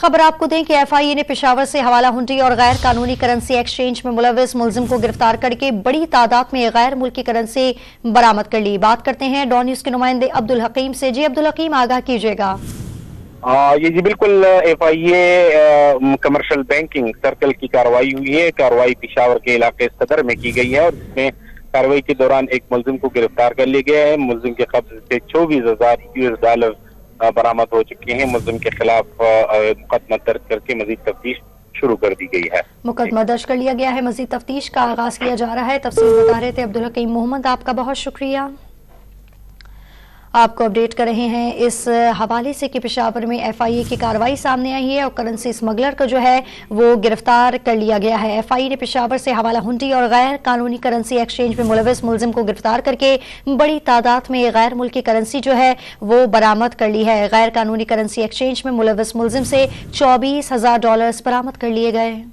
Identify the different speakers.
Speaker 1: खबर आपको दें कि FIA ने पेशावर से हवाला हुंडी और गैर कानूनी करेंसी एक्सचेंज में मुलविस मुलजिम को गिरफ्तार करके बड़ी तादाद में गैर मुल्की करेंसी बरामद कर ली। बात करते हैं डॉन न्यूज के नुमाइंदे अब्दुल हकीम से। जी अब्दुल हकीम, आगाह कीजिएगा।
Speaker 2: ये जी बिल्कुल FIA कमर्शियल बैंकिंग सर्कल की कार्रवाई हुई है। कार्रवाई पेशावर के इलाके सदर में की गई है और इसमें कार्रवाई के दौरान एक मुलजिम को गिरफ्तार कर लिया गया है। मुलजिम के कब्जे से $24,000 बरामद हो चुके हैं। मुलजिम के खिलाफ मुकदमा दर्ज करके मजीद तफ्तीश शुरू कर दी गई है।
Speaker 1: मुकदमा दर्ज कर लिया गया है, मजीद तफ्तीश का आगाज किया जा रहा है। तफसील बता रहे थे अब्दुल हकीम मोहम्मद, आपका बहुत शुक्रिया। आपको अपडेट कर रहे हैं इस हवाले से कि पेशावर में FIA की कार्रवाई सामने आई है और करेंसी स्मगलर को जो है वो गिरफ्तार कर लिया गया है। FIA ने पेशावर से हवाला हुंडी और गैर कानूनी करेंसी एक्सचेंज में मुलविस मुलजिम को गिरफ्तार करके बड़ी तादाद में गैर मुल्की करेंसी जो है वो बरामद कर ली है। गैर कानूनी करेंसी एक्सचेंज में मुलविस मुलजिम से $24,000 बरामद कर लिए गए।